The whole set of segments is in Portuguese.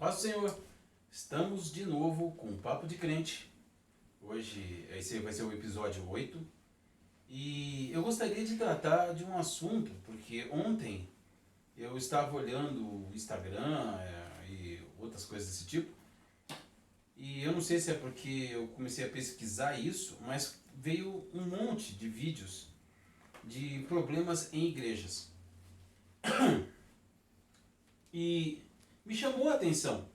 Paz do Senhor, estamos de novo com o Papo de Crente. Hoje esse vai ser o episódio 8 e eu gostaria de tratar de um assunto, porque ontem eu estava olhando o Instagram e outras coisas desse tipo, e eu não sei se é porque eu comecei a pesquisar isso, mas veio um monte de vídeos de problemas em igrejas. E me chamou a atenção,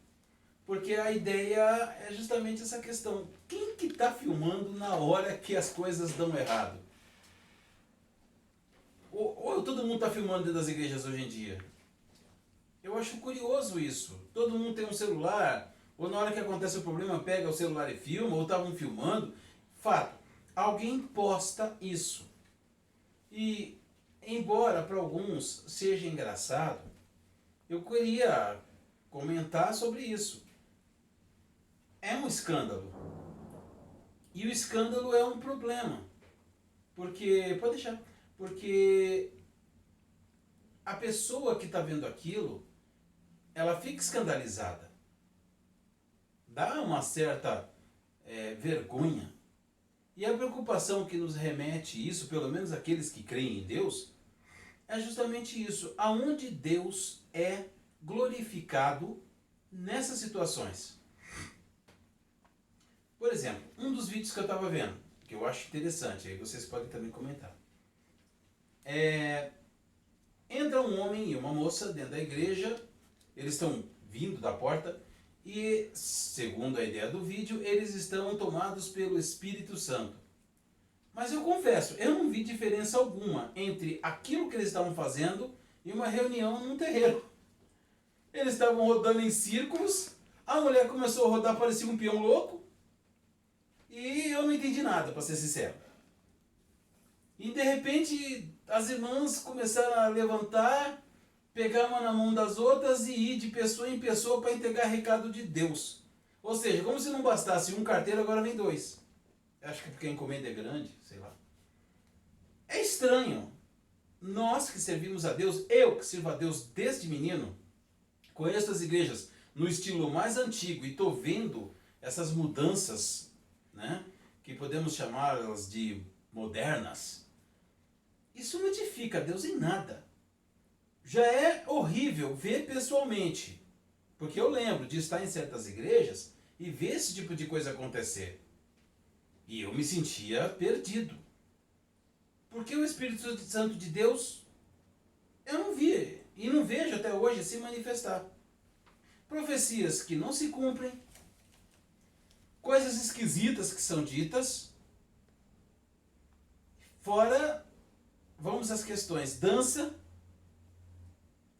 porque a ideia é justamente essa questão. Quem que está filmando na hora que as coisas dão errado? Ou todo mundo está filmando dentro das igrejas hoje em dia? Eu acho curioso isso. Todo mundo tem um celular, ou na hora que acontece o problema pega o celular e filma, ou estavam filmando. Fato, alguém posta isso. E, embora para alguns seja engraçado, eu queria comentar sobre isso. É um escândalo. E o escândalo é um problema. Porque, pode deixar, porque a pessoa que está vendo aquilo, ela fica escandalizada. Dá uma certa vergonha. E a preocupação que nos remete isso, pelo menos aqueles que creem em Deus, é justamente isso. Aonde Deus é glorificado nessas situações. Por exemplo, um dos vídeos que eu estava vendo, que eu acho interessante, aí vocês podem também comentar. Entra um homem e uma moça dentro da igreja, eles estão vindo da porta e, segundo a ideia do vídeo, eles estão tomados pelo Espírito Santo. Mas eu confesso, eu não vi diferença alguma entre aquilo que eles estavam fazendo e uma reunião num terreiro. Eles estavam rodando em círculos, a mulher começou a rodar, parecia um peão louco, e eu não entendi nada, para ser sincero. E de repente as irmãs começaram a levantar, pegar uma na mão das outras e ir de pessoa em pessoa para entregar recado de Deus. Ou seja, como se não bastasse um carteiro, agora vem dois. Acho que porque a encomenda é grande, sei lá. É estranho. Nós que servimos a Deus, eu que sirvo a Deus desde menino, conheço as igrejas no estilo mais antigo e estou vendo essas mudanças, né, que podemos chamá-las de modernas. Isso não edifica Deus em nada. Já é horrível ver pessoalmente, porque eu lembro de estar em certas igrejas e ver esse tipo de coisa acontecer. E eu me sentia perdido. Porque o Espírito Santo de Deus eu não vi e não vejo até hoje se manifestar. Profecias que não se cumprem, coisas esquisitas que são ditas, fora, vamos às questões, dança.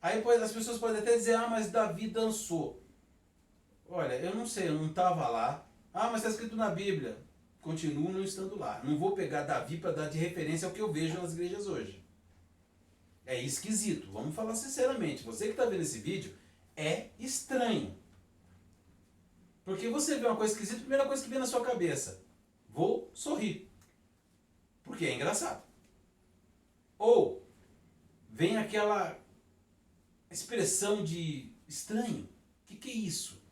Aí as pessoas podem até dizer, mas Davi dançou. Olha, eu não sei, eu não estava lá. Mas está escrito na Bíblia. Continuo não estando lá. Não vou pegar Davi para dar de referência ao que eu vejo nas igrejas hoje. É esquisito, vamos falar sinceramente. Você que está vendo esse vídeo, é estranho. Porque você vê uma coisa esquisita, a primeira coisa que vem na sua cabeça, vou sorrir. Porque é engraçado. Ou vem aquela expressão de estranho. O que é isso?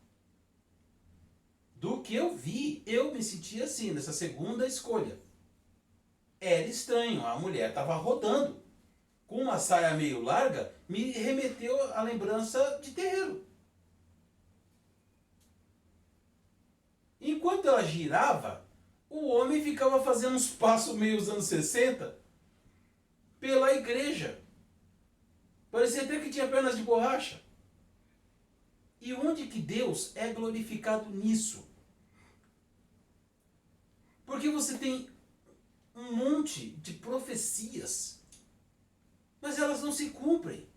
Do que eu vi, eu me senti assim, nessa segunda escolha. Era estranho, a mulher estava rodando. Com uma saia meio larga, me remeteu à lembrança de terreiro. Enquanto ela girava, o homem ficava fazendo uns passos meio dos anos 60 pela igreja. Parecia até que tinha pernas de borracha. E onde que Deus é glorificado nisso? Porque você tem um monte de profecias, mas elas não se cumprem.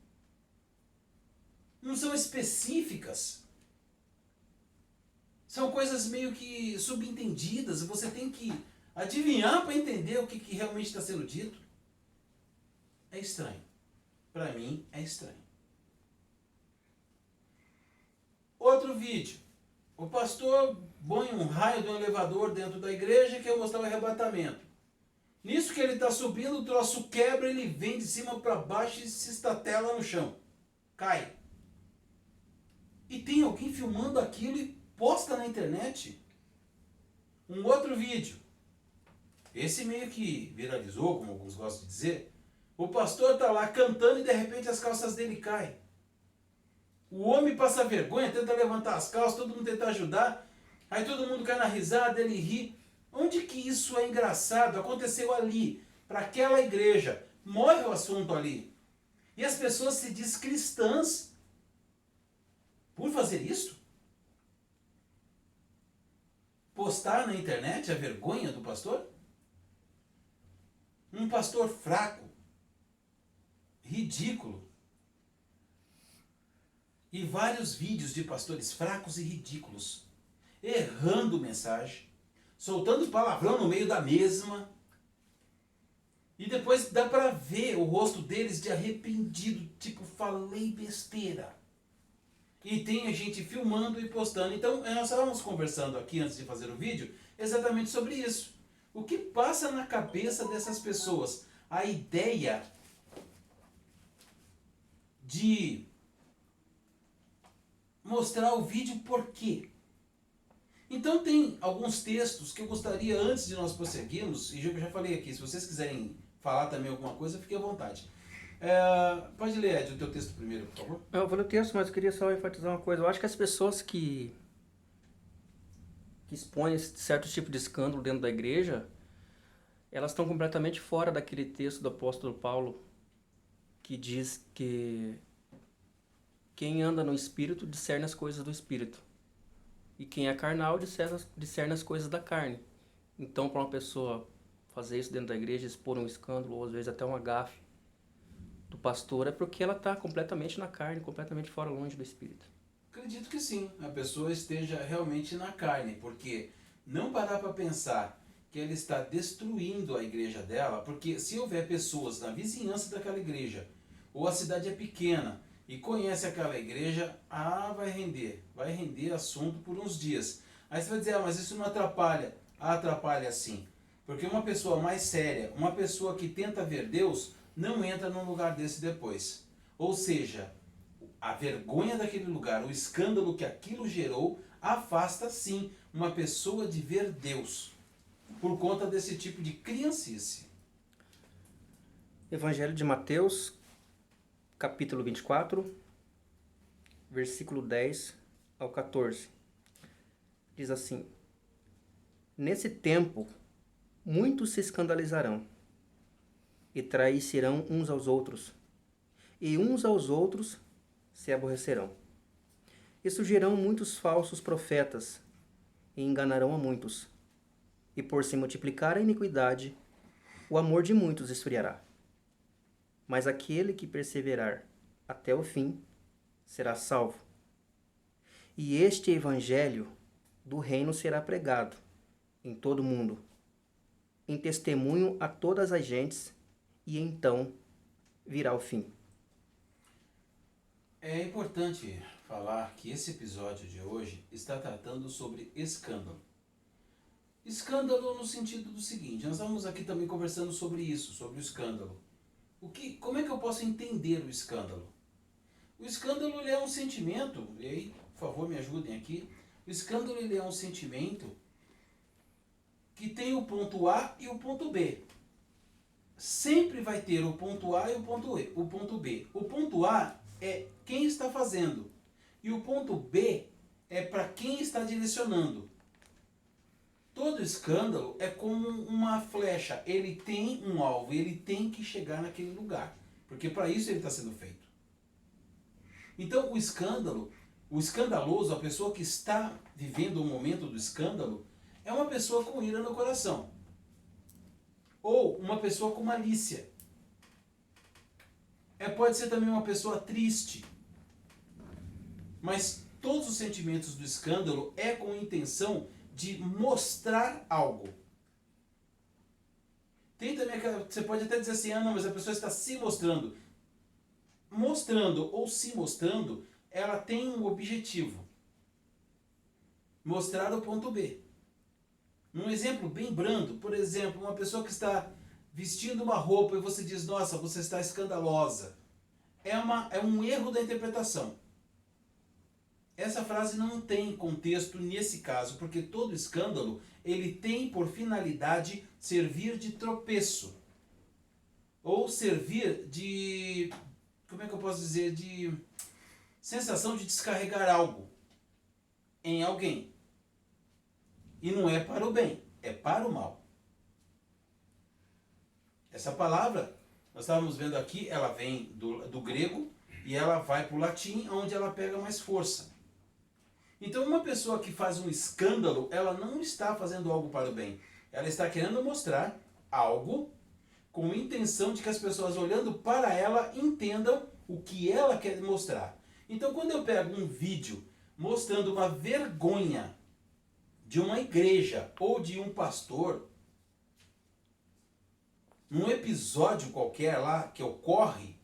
Não são específicas. São coisas meio que subentendidas. Você tem que adivinhar para entender o que realmente está sendo dito. É estranho. Para mim é estranho. Outro vídeo. O pastor põe um raio de um elevador dentro da igreja que quer mostrar o arrebatamento. Nisso que ele está subindo, o troço quebra, ele vem de cima para baixo e se estatela no chão. Cai. E tem alguém filmando aquilo e posta na internet. Um outro vídeo. Esse meio que viralizou, como alguns gostam de dizer. O pastor está lá cantando e de repente as calças dele caem. O homem passa vergonha, tenta levantar as calças, todo mundo tenta ajudar. Aí todo mundo cai na risada, ele ri. Onde que isso é engraçado? Aconteceu ali, para aquela igreja. Morre o assunto ali. E as pessoas se dizem cristãs por fazer isso? Postar na internet a vergonha do pastor? Um pastor fraco, ridículo. E vários vídeos de pastores fracos e ridículos, errando mensagem, soltando palavrão no meio da mesma. E depois dá para ver o rosto deles de arrependido, tipo, falei besteira. E tem a gente filmando e postando. Então, nós estávamos conversando aqui antes de fazer o vídeo exatamente sobre isso. O que passa na cabeça dessas pessoas? A ideia de mostrar o vídeo por quê? Então tem alguns textos que eu gostaria, antes de nós prosseguirmos, e eu já falei aqui, se vocês quiserem falar também alguma coisa, fique à vontade. Pode ler, Ed, o teu texto primeiro, por favor. Eu vou ler o texto, mas eu queria só enfatizar uma coisa. Eu acho que as pessoas que expõem esse certo tipo de escândalo dentro da igreja, elas estão completamente fora daquele texto do apóstolo Paulo, que diz que quem anda no Espírito discerne as coisas do Espírito. E quem é carnal discerne as coisas da carne. Então, para uma pessoa fazer isso dentro da igreja, expor um escândalo, ou às vezes até uma gafe do pastor, é porque ela está completamente na carne, completamente fora, longe do Espírito. Acredito que sim, a pessoa esteja realmente na carne, porque não parar para pensar que ela está destruindo a igreja dela, porque se houver pessoas na vizinhança daquela igreja, ou a cidade é pequena, e conhece aquela igreja, vai render assunto por uns dias. Aí você vai dizer, mas isso não atrapalha. Atrapalha sim. Porque uma pessoa mais séria, uma pessoa que tenta ver Deus, não entra num lugar desse depois. Ou seja, a vergonha daquele lugar, o escândalo que aquilo gerou, afasta sim uma pessoa de ver Deus. Por conta desse tipo de criancice. Evangelho de Mateus, capítulo 24, versículo 10 ao 14. Diz assim: Nesse tempo, muitos se escandalizarão e trairão uns aos outros, e uns aos outros se aborrecerão. E surgirão muitos falsos profetas e enganarão a muitos. E por se multiplicar a iniquidade, o amor de muitos esfriará. Mas aquele que perseverar até o fim será salvo. E este evangelho do reino será pregado em todo o mundo, em testemunho a todas as gentes, e então virá o fim. É importante falar que esse episódio de hoje está tratando sobre escândalo. Escândalo no sentido do seguinte, nós estamos aqui também conversando sobre isso, sobre o escândalo. Como é que eu posso entender o escândalo? O escândalo ele é um sentimento, e aí, por favor, me ajudem aqui. O escândalo ele é um sentimento que tem o ponto A e o ponto B. Sempre vai ter o ponto A e o ponto B. O ponto A é quem está fazendo. E o ponto B é para quem está direcionando. Todo escândalo é como uma flecha. Ele tem um alvo, ele tem que chegar naquele lugar. Porque para isso ele está sendo feito. Então o escandaloso, a pessoa que está vivendo o momento do escândalo, é uma pessoa com ira no coração. Ou uma pessoa com malícia. Pode ser também uma pessoa triste. Mas todos os sentimentos do escândalo é com a intenção de mostrar algo. Tem também aquela, você pode até dizer assim, não, mas a pessoa está se mostrando. Mostrando ou se mostrando, ela tem um objetivo. Mostrar o ponto B. Um exemplo bem brando, por exemplo, uma pessoa que está vestindo uma roupa e você diz, nossa, você está escandalosa. É um erro da interpretação. Essa frase não tem contexto nesse caso, porque todo escândalo ele tem por finalidade servir de tropeço. Ou servir de, como é que eu posso dizer, de sensação de descarregar algo em alguém. E não é para o bem, é para o mal. Essa palavra, nós estávamos vendo aqui, ela vem do grego e ela vai para o latim, onde ela pega mais força. Então uma pessoa que faz um escândalo, ela não está fazendo algo para o bem. Ela está querendo mostrar algo com a intenção de que as pessoas olhando para ela entendam o que ela quer mostrar. Então quando eu pego um vídeo mostrando uma vergonha de uma igreja ou de um pastor, num episódio qualquer lá que ocorre,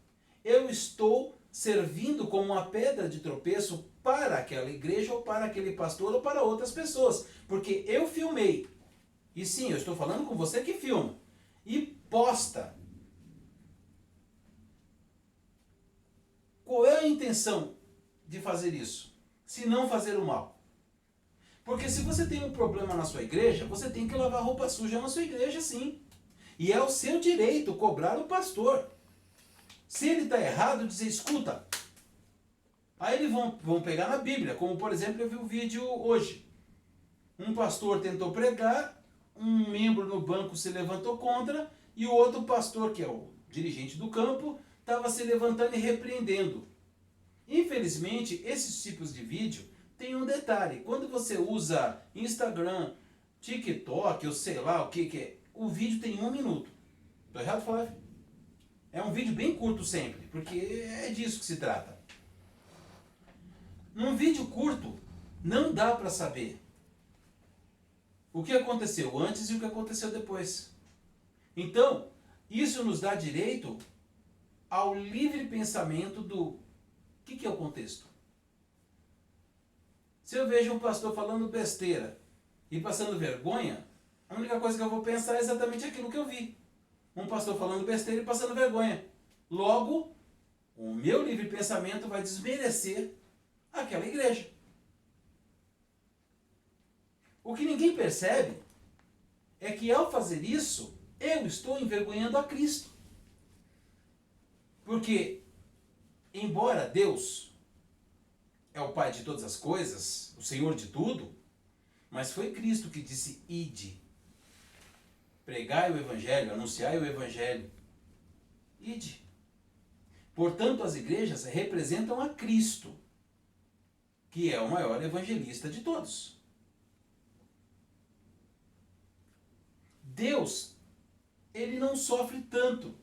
eu estou servindo como uma pedra de tropeço para aquela igreja ou para aquele pastor ou para outras pessoas. Porque eu filmei. E sim, eu estou falando com você que filma. E posta. Qual é a intenção de fazer isso? Se não fazer o mal. Porque se você tem um problema na sua igreja, você tem que lavar roupa suja na sua igreja, sim. E é o seu direito cobrar o pastor. Se ele está errado, dizer, escuta. Aí eles vão pegar na Bíblia, como por exemplo eu vi um vídeo hoje. Um pastor tentou pregar, um membro no banco se levantou contra, e o outro pastor, que é o dirigente do campo, estava se levantando e repreendendo. Infelizmente, esses tipos de vídeo tem um detalhe. Quando você usa Instagram, TikTok, eu sei lá o que é, o vídeo tem 1 minuto. Estou errado, Flávio? É um vídeo bem curto sempre, porque é disso que se trata. Num vídeo curto, não dá para saber o que aconteceu antes e o que aconteceu depois. Então, isso nos dá direito ao livre pensamento do que é o contexto. Se eu vejo um pastor falando besteira e passando vergonha, a única coisa que eu vou pensar é exatamente aquilo que eu vi. Um pastor falando besteira e passando vergonha. Logo, o meu livre pensamento vai desmerecer aquela igreja. O que ninguém percebe é que ao fazer isso, eu estou envergonhando a Cristo. Porque, embora Deus é o Pai de todas as coisas, o Senhor de tudo, mas foi Cristo que disse, ide, pregai o Evangelho, anunciai o Evangelho. Ide. Portanto, as igrejas representam a Cristo, que é o maior evangelista de todos. Deus, ele não sofre tanto.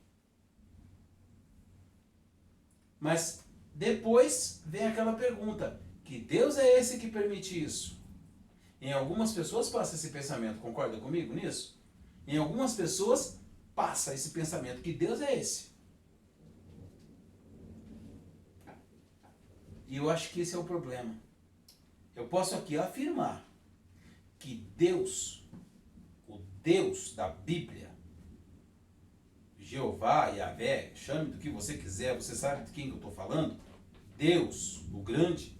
Mas depois vem aquela pergunta, que Deus é esse que permite isso? Em algumas pessoas passa esse pensamento, concorda comigo nisso? Em algumas pessoas passa esse pensamento, que Deus é esse. E eu acho que esse é o problema. Eu posso aqui afirmar que Deus, o Deus da Bíblia, Jeová, Yahvé, chame do que você quiser, você sabe de quem eu estou falando, Deus, o grande,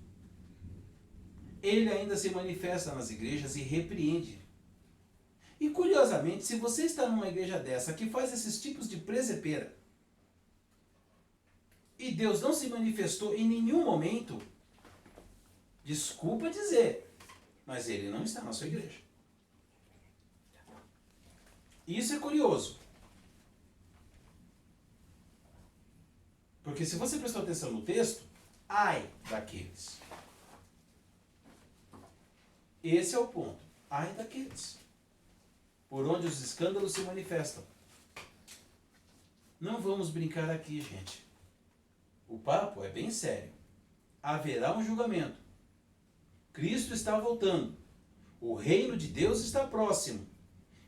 ele ainda se manifesta nas igrejas e repreende. E curiosamente, se você está numa igreja dessa que faz esses tipos de presepeira, e Deus não se manifestou em nenhum momento, desculpa dizer, mas ele não está na sua igreja. Isso é curioso. Porque se você prestou atenção no texto, ai daqueles. Esse é o ponto. Ai daqueles. Por onde os escândalos se manifestam. Não vamos brincar aqui, gente. O papo é bem sério. Haverá um julgamento. Cristo está voltando. O reino de Deus está próximo.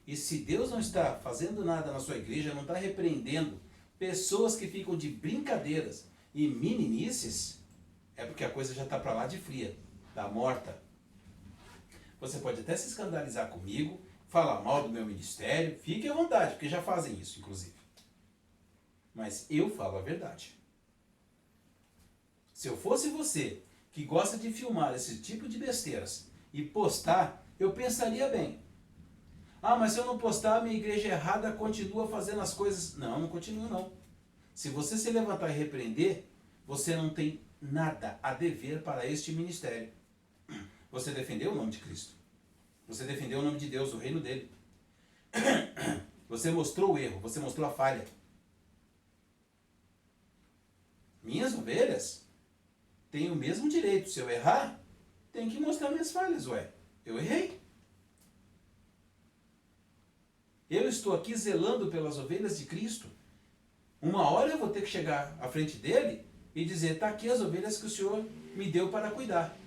E se Deus não está fazendo nada na sua igreja, não está repreendendo pessoas que ficam de brincadeiras e meninices, é porque a coisa já está para lá de fria, está morta. Você pode até se escandalizar comigo, falar mal do meu ministério, fique à vontade, porque já fazem isso, inclusive. Mas eu falo a verdade. Se eu fosse você, que gosta de filmar esse tipo de besteiras e postar, eu pensaria bem. Ah, mas se eu não postar, minha igreja errada continua fazendo as coisas. Não, não continua não. Se você se levantar e repreender, você não tem nada a dever para este ministério. Você defendeu o nome de Cristo. Você defendeu o nome de Deus, o reino dele. Você mostrou o erro, você mostrou a falha. Minhas ovelhas têm o mesmo direito. Se eu errar, tem que mostrar minhas falhas, ué. Eu errei. Eu estou aqui zelando pelas ovelhas de Cristo. Uma hora eu vou ter que chegar à frente dele e dizer, está aqui as ovelhas que o Senhor me deu para cuidar.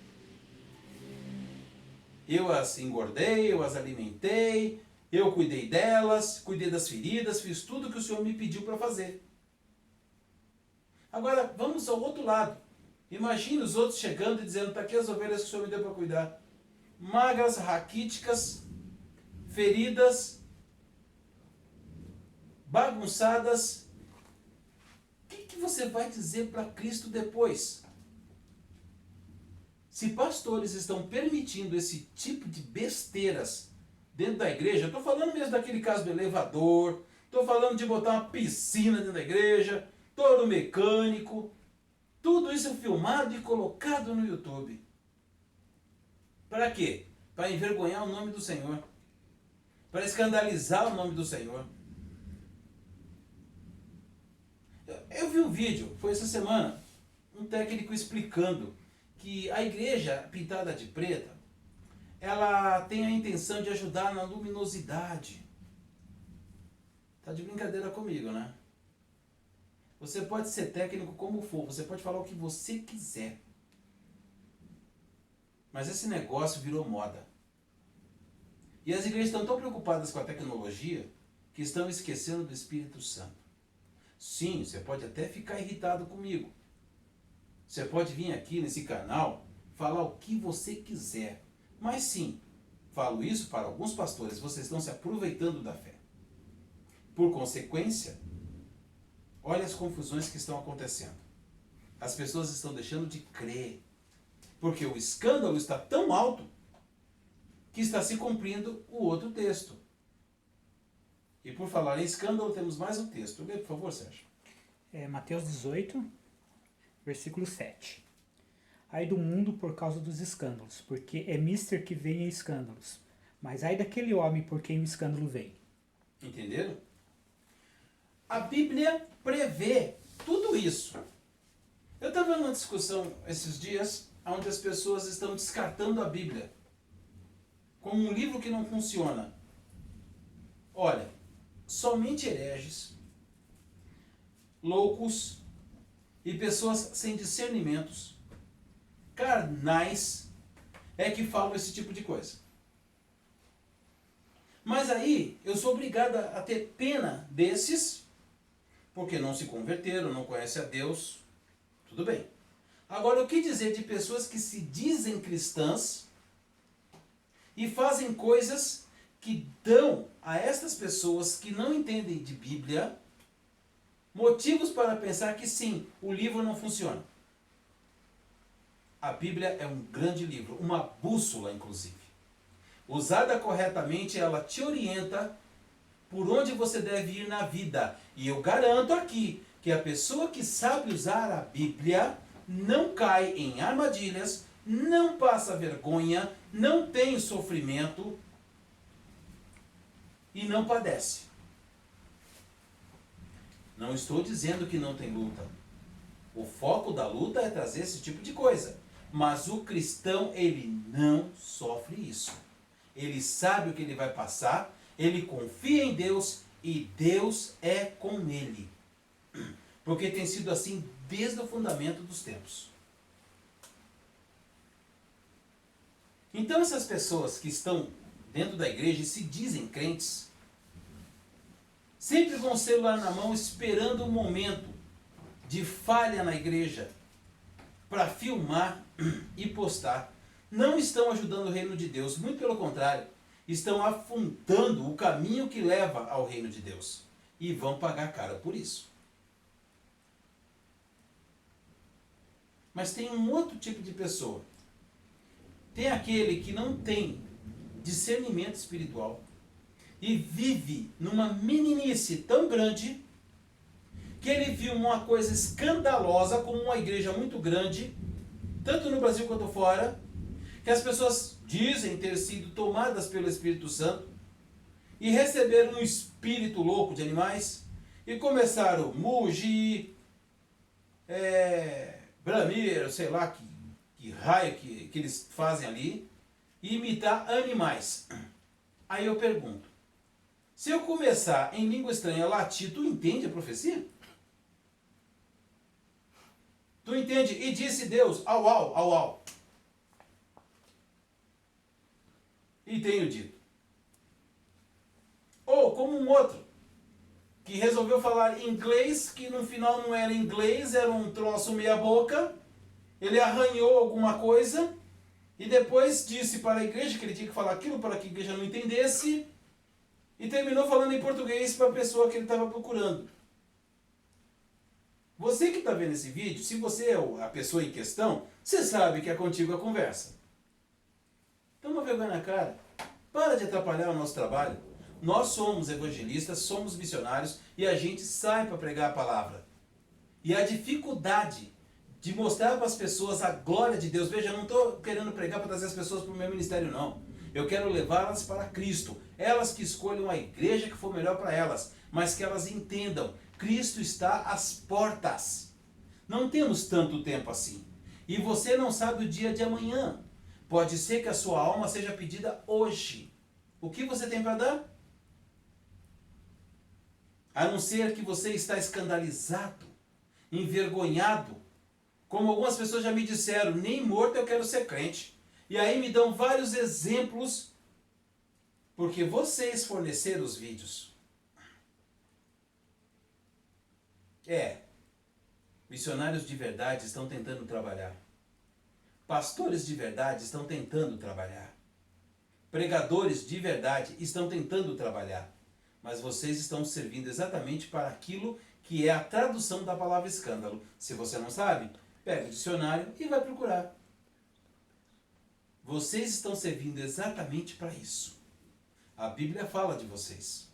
Eu as engordei, eu as alimentei, eu cuidei delas, cuidei das feridas, fiz tudo que o Senhor me pediu para fazer. Agora, vamos ao outro lado. Imagine os outros chegando e dizendo, está aqui as ovelhas que o Senhor me deu para cuidar. Magras, raquíticas, feridas, bagunçadas. O que você vai dizer para Cristo depois? Se pastores estão permitindo esse tipo de besteiras dentro da igreja, estou falando mesmo daquele caso do elevador, estou falando de botar uma piscina dentro da igreja, touro mecânico, tudo isso filmado e colocado no YouTube. Para quê? Para envergonhar o nome do Senhor. Para escandalizar o nome do Senhor. Eu vi um vídeo, foi essa semana, um técnico explicando que a igreja pintada de preta, ela tem a intenção de ajudar na luminosidade. Tá de brincadeira comigo, né? Você pode ser técnico como for, você pode falar o que você quiser. Mas esse negócio virou moda. E as igrejas estão tão preocupadas com a tecnologia que estão esquecendo do Espírito Santo. Sim, você pode até ficar irritado comigo. Você pode vir aqui nesse canal falar o que você quiser. Mas sim, falo isso para alguns pastores, vocês estão se aproveitando da fé. Por consequência, olha as confusões que estão acontecendo. As pessoas estão deixando de crer. Porque o escândalo está tão alto que está se cumprindo o outro texto. E por falar em escândalo, temos mais um texto. Lê, por favor, Sérgio. Mateus 18, versículo 7. Ai do mundo por causa dos escândalos, porque é mister que vem em escândalos. Mas ai daquele homem por quem o escândalo vem. Entenderam? A Bíblia prevê tudo isso. Eu estava numa discussão esses dias, onde as pessoas estão descartando a Bíblia como um livro que não funciona. Olha, somente hereges, loucos e pessoas sem discernimentos, carnais, é que falam esse tipo de coisa. Mas aí eu sou obrigada a ter pena desses, porque não se converteram, não conhecem a Deus, tudo bem. Agora, o que dizer de pessoas que se dizem cristãs e fazem coisas que dão a estas pessoas que não entendem de Bíblia motivos para pensar que sim, o livro não funciona. A Bíblia é um grande livro, uma bússola inclusive. Usada corretamente, ela te orienta por onde você deve ir na vida. E eu garanto aqui que a pessoa que sabe usar a Bíblia não cai em armadilhas, não passa vergonha, não tem sofrimento e não padece. Não estou dizendo que não tem luta. O foco da luta é trazer esse tipo de coisa. Mas o cristão, ele não sofre isso. Ele sabe o que ele vai passar, ele confia em Deus e Deus é com ele. Porque tem sido assim desde o fundamento dos tempos. Então essas pessoas que estão dentro da igreja e se dizem crentes, sempre com o celular na mão esperando um momento de falha na igreja para filmar e postar, não estão ajudando o reino de Deus, muito pelo contrário, estão afundando o caminho que leva ao reino de Deus e vão pagar caro por isso. Mas tem um outro tipo de pessoa. Tem aquele que não tem discernimento espiritual e vive numa meninice tão grande que ele viu uma coisa escandalosa como uma igreja muito grande, tanto no Brasil quanto fora, que as pessoas dizem ter sido tomadas pelo Espírito Santo e receberam um espírito louco de animais e começaram a mugir, bramir, sei lá que raio que eles fazem ali, e imitar animais. Aí eu pergunto, se eu começar em língua estranha a latir, tu entende a profecia? Tu entende? E disse Deus, au, au, au, au. E tenho dito. Ou como um outro, que resolveu falar inglês, que no final não era inglês, era um troço meia boca, ele arranhou alguma coisa, e depois disse para a igreja que ele tinha que falar aquilo para que a igreja não entendesse, e terminou falando em português para a pessoa que ele estava procurando. Você que está vendo esse vídeo, se você é a pessoa em questão, você sabe que é contigo a conversa. Toma vergonha na cara. Para de atrapalhar o nosso trabalho. Nós somos evangelistas, somos missionários e a gente sai para pregar a palavra. E a dificuldade de mostrar para as pessoas a glória de Deus. Veja, eu não estou querendo pregar para trazer as pessoas para o meu ministério, não. Eu quero levá-las para Cristo. Elas que escolham a igreja que for melhor para elas, mas que elas entendam. Cristo está às portas. Não temos tanto tempo assim. E você não sabe o dia de amanhã. Pode ser que a sua alma seja pedida hoje. O que você tem para dar? A não ser que você está escandalizado, envergonhado. Como algumas pessoas já me disseram, nem morto eu quero ser crente. E aí me dão vários exemplos, porque vocês forneceram os vídeos. Missionários de verdade estão tentando trabalhar. Pastores de verdade estão tentando trabalhar. Pregadores de verdade estão tentando trabalhar. Mas vocês estão servindo exatamente para aquilo que é a tradução da palavra escândalo. Se você não sabe, pega o dicionário e vai procurar. Vocês estão servindo exatamente para isso. A Bíblia fala de vocês.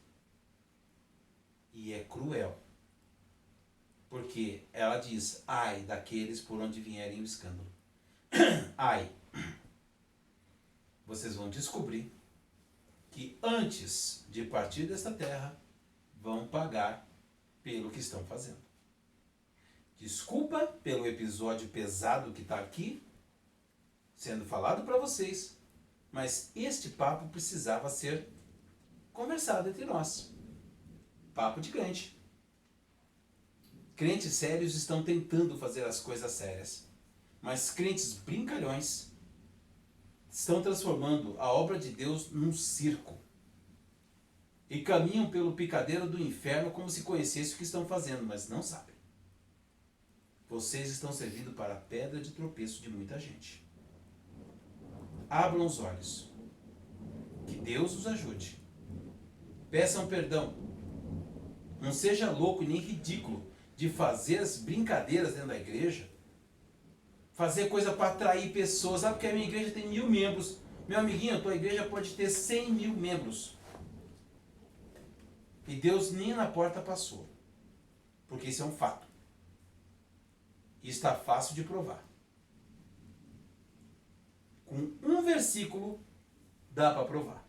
E é cruel. Porque ela diz, ai daqueles por onde vierem o escândalo. Ai. Vocês vão descobrir que antes de partir desta terra, vão pagar pelo que estão fazendo. Desculpa pelo episódio pesado que está aqui, sendo falado para vocês, mas este papo precisava ser conversado entre nós. Papo de crente. Crentes sérios estão tentando fazer as coisas sérias, mas crentes brincalhões estão transformando a obra de Deus num circo e caminham pelo picadeiro do inferno como se conhecessem o que estão fazendo, mas não sabem. Vocês estão servindo para a pedra de tropeço de muita gente. Abram os olhos. Que Deus os ajude. Peçam perdão. Não seja louco e nem ridículo de fazer as brincadeiras dentro da igreja. Fazer coisa para atrair pessoas. Sabe que a minha igreja tem 1000 membros. Meu amiguinho, a tua igreja pode ter 100 mil membros. E Deus nem na porta passou. Porque isso é um fato. E está fácil de provar. Com um versículo dá para provar.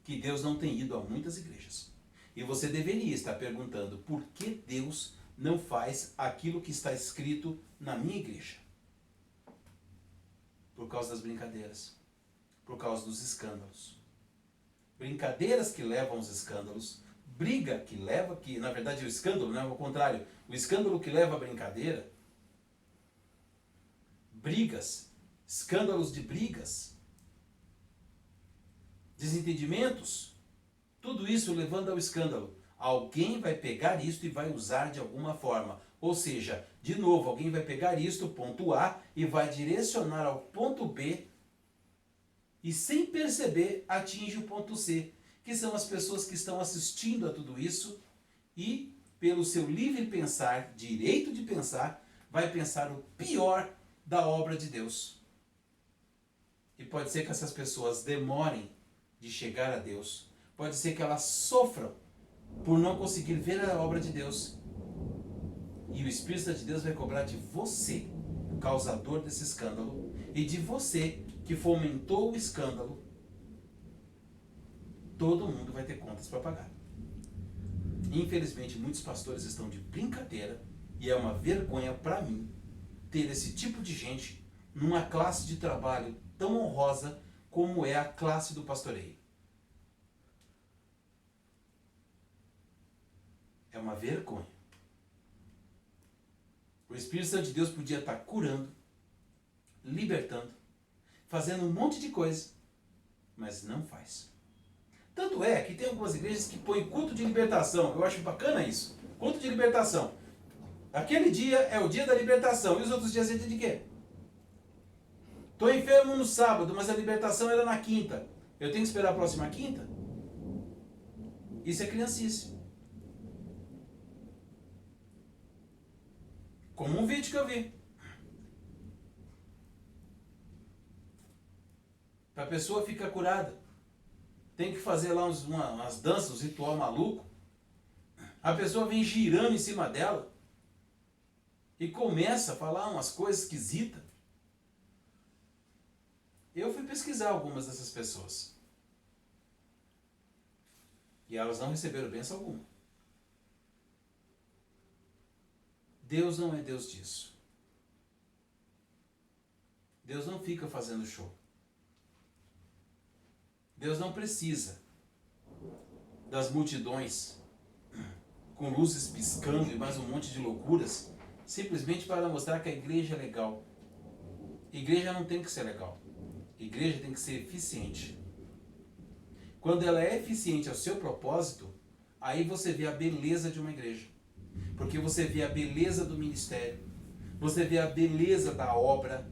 Que Deus não tem ido a muitas igrejas. E você deveria estar perguntando por que Deus não faz aquilo que está escrito na minha igreja. Por causa das brincadeiras. Por causa dos escândalos. Brincadeiras que levam aos escândalos. Briga que leva, que na verdade é o escândalo, não é o contrário. O escândalo que leva à brincadeira. Brigas. Escândalos de brigas. Desentendimentos. Tudo isso levando ao escândalo. Alguém vai pegar isto e vai usar de alguma forma. Ou seja, de novo, alguém vai pegar isto, ponto A, e vai direcionar ao ponto B, e sem perceber, atinge o ponto C, que são as pessoas que estão assistindo a tudo isso, e pelo seu livre pensar, direito de pensar, vai pensar o pior da obra de Deus. E pode ser que essas pessoas demorem de chegar a Deus. Pode ser que elas sofram por não conseguir ver a obra de Deus. E o Espírito de Deus vai cobrar de você, o causador desse escândalo, e de você que fomentou o escândalo. Todo mundo vai ter contas para pagar. Infelizmente, muitos pastores estão de brincadeira e é uma vergonha para mim ter esse tipo de gente numa classe de trabalho tão honrosa como é a classe do pastoreio. É uma vergonha. O Espírito Santo de Deus podia estar curando, libertando, fazendo um monte de coisa, mas não faz. Tanto é que tem algumas igrejas que põem culto de libertação. Eu acho bacana isso. Culto de libertação. Aquele dia é o dia da libertação. E os outros dias é dia de quê? Estou enfermo no sábado, mas a libertação era na quinta. Eu tenho que esperar a próxima quinta? Isso é criancice. Como um vídeo que eu vi. Para a pessoa ficar curada. Tem que fazer lá umas danças, uns ritual maluco. A pessoa vem girando em cima dela. E começa a falar umas coisas esquisitas. Eu fui pesquisar algumas dessas pessoas. E elas não receberam bênção alguma. Deus não é Deus disso. Deus não fica fazendo show. Deus não precisa das multidões com luzes piscando e mais um monte de loucuras simplesmente para mostrar que a igreja é legal. Igreja não tem que ser legal. Igreja tem que ser eficiente. Quando ela é eficiente ao seu propósito, aí você vê a beleza de uma igreja. Porque você vê a beleza do ministério. Você vê a beleza da obra.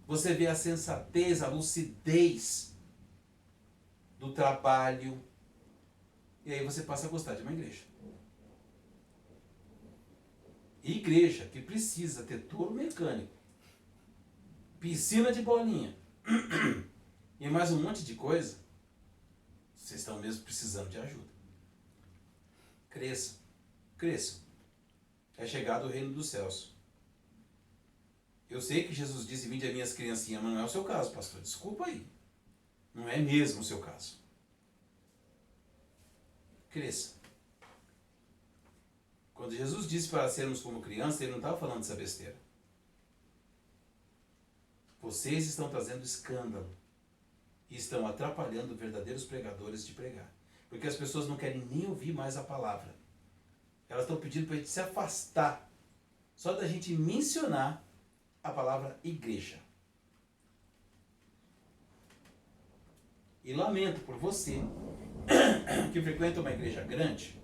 Você vê a sensatez, a lucidez do trabalho. E aí você passa a gostar de uma igreja. Igreja que precisa ter touro mecânico, piscina de bolinha e mais um monte de coisa, vocês estão mesmo precisando de ajuda. Cresçam, cresçam. É chegado o reino dos céus. Eu sei que Jesus disse: vinde a minhas criancinhas, mas não é o seu caso, pastor. Desculpa aí. Não é mesmo o seu caso. Cresça. Quando Jesus disse para sermos como crianças, ele não estava falando dessa besteira. Vocês estão trazendo escândalo e estão atrapalhando verdadeiros pregadores de pregar. Porque as pessoas não querem nem ouvir mais a palavra. Elas estão pedindo para a gente se afastar só da gente mencionar a palavra igreja. E lamento por você que frequenta uma igreja grande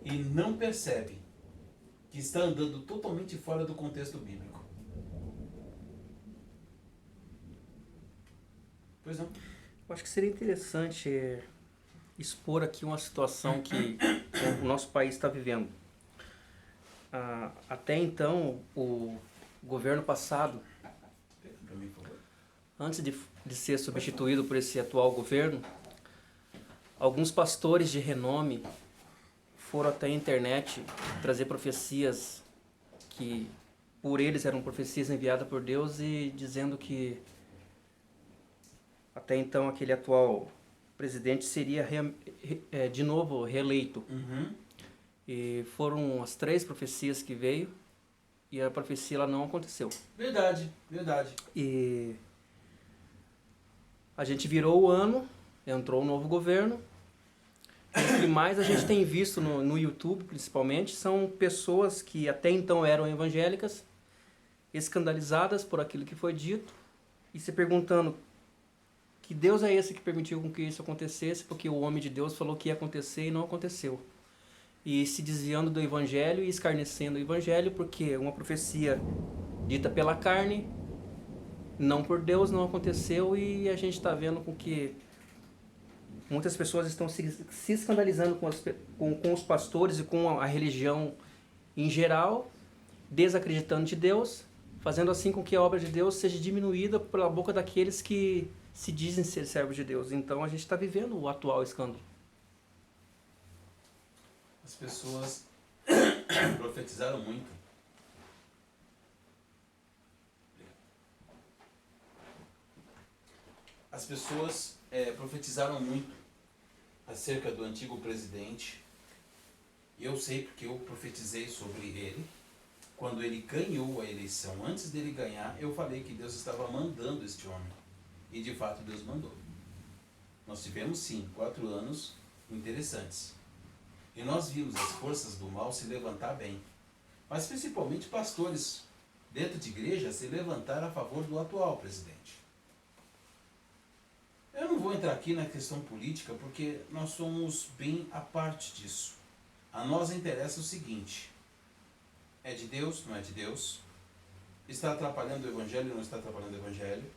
e não percebe que está andando totalmente fora do contexto bíblico. Pois não? Eu acho que seria interessante expor aqui uma situação que o nosso país está vivendo. Até então, o governo passado, Para mim, por favor. antes de ser substituído por esse atual governo, alguns pastores de renome foram até a internet trazer profecias que por eles eram profecias enviadas por Deus e dizendo que até então aquele atual presidente seria de novo reeleito. Uhum. E foram as 3 profecias que veio e a profecia ela não aconteceu. Verdade, verdade. E a gente virou o ano, entrou um novo governo. O que mais a gente tem visto no YouTube, principalmente, são pessoas que até então eram evangélicas, escandalizadas por aquilo que foi dito, e se perguntando que Deus é esse que permitiu com que isso acontecesse, porque o homem de Deus falou que ia acontecer e não aconteceu. E se desviando do evangelho e escarnecendo o evangelho, porque uma profecia dita pela carne, não por Deus, não aconteceu, e a gente está vendo com que muitas pessoas estão se escandalizando com os pastores e com a religião em geral, desacreditando de Deus, fazendo assim com que a obra de Deus seja diminuída pela boca daqueles que se dizem ser servos de Deus. Então a gente está vivendo o atual escândalo. As pessoas profetizaram muito. As pessoas profetizaram muito acerca do antigo presidente. Eu sei porque eu profetizei sobre ele. Quando ele ganhou a eleição, antes dele ganhar, eu falei que Deus estava mandando este homem. E de fato Deus mandou. Nós tivemos sim 4 anos interessantes. E nós vimos as forças do mal se levantar bem. Mas principalmente pastores dentro de igreja se levantaram a favor do atual presidente. Eu não vou entrar aqui na questão política porque nós somos bem à parte disso. A nós interessa o seguinte: é de Deus, não é de Deus? Está atrapalhando o Evangelho, não está atrapalhando o Evangelho?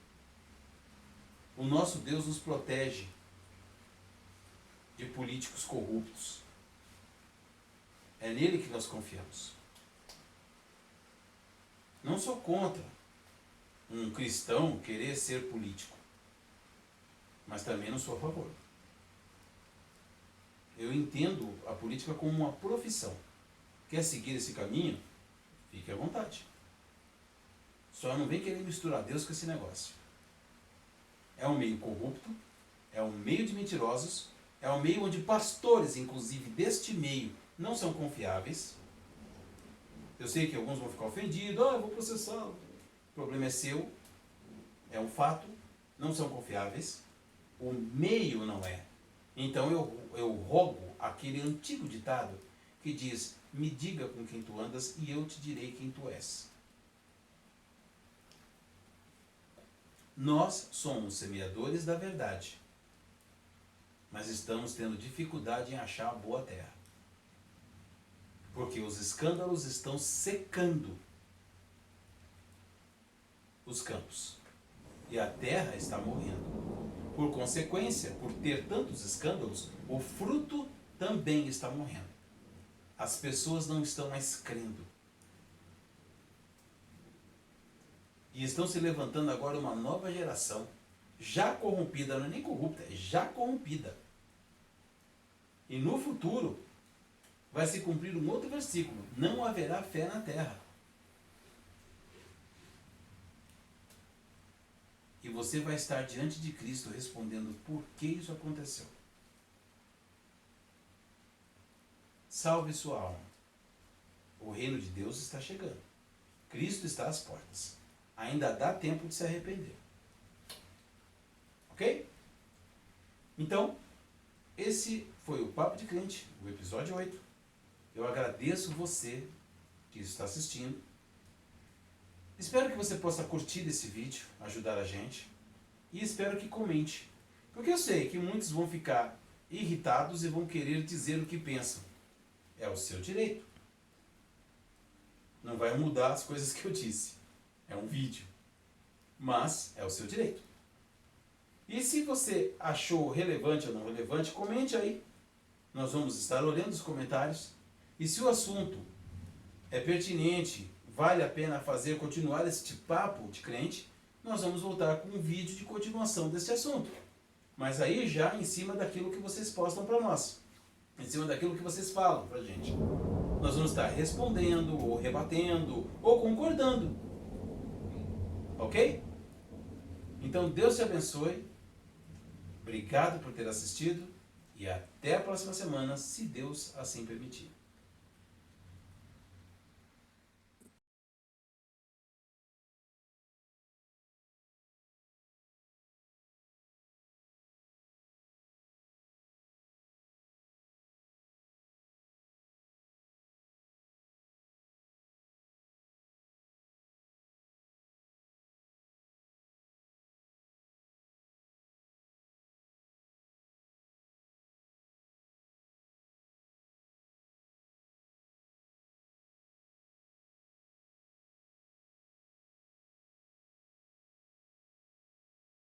O nosso Deus nos protege de políticos corruptos. É nele que nós confiamos. Não sou contra um cristão querer ser político, mas também não sou a favor. Eu entendo a política como uma profissão. Quer seguir esse caminho? Fique à vontade. Só não vem querer misturar Deus com esse negócio. É um meio corrupto, é um meio de mentirosos, é um meio onde pastores, inclusive deste meio, não são confiáveis. Eu sei que alguns vão ficar ofendidos, eu vou processar. O problema é seu, é um fato, não são confiáveis. O meio não é. Então eu rogo aquele antigo ditado que diz: me diga com quem tu andas e eu te direi quem tu és. Nós somos semeadores da verdade, mas estamos tendo dificuldade em achar a boa terra. Porque os escândalos estão secando os campos. E a terra está morrendo. Por consequência, por ter tantos escândalos, o fruto também está morrendo. As pessoas não estão mais crendo. E estão se levantando agora uma nova geração, já corrompida, não é nem corrupta, é já corrompida. E no futuro, vai se cumprir um outro versículo: não haverá fé na terra. E você vai estar diante de Cristo respondendo por que isso aconteceu. Salve sua alma. O reino de Deus está chegando. Cristo está às portas. Ainda dá tempo de se arrepender. Ok? Então, esse foi o Papo de Crente, o episódio 8. Eu agradeço você que está assistindo. Espero que você possa curtir esse vídeo, ajudar a gente. E espero que comente. Porque eu sei que muitos vão ficar irritados e vão querer dizer o que pensam. É o seu direito. Não vai mudar as coisas que eu disse. É um vídeo. Mas é o seu direito. E se você achou relevante ou não relevante, comente aí. Nós vamos estar olhando os comentários. E se o assunto é pertinente, vale a pena continuar este papo de crente, nós vamos voltar com um vídeo de continuação desse assunto. Mas aí já em cima daquilo que vocês postam para nós. Em cima daquilo que vocês falam para a gente. Nós vamos estar respondendo, ou rebatendo, ou concordando. Ok? Então Deus te abençoe. Obrigado por ter assistido. E até a próxima semana, se Deus assim permitir.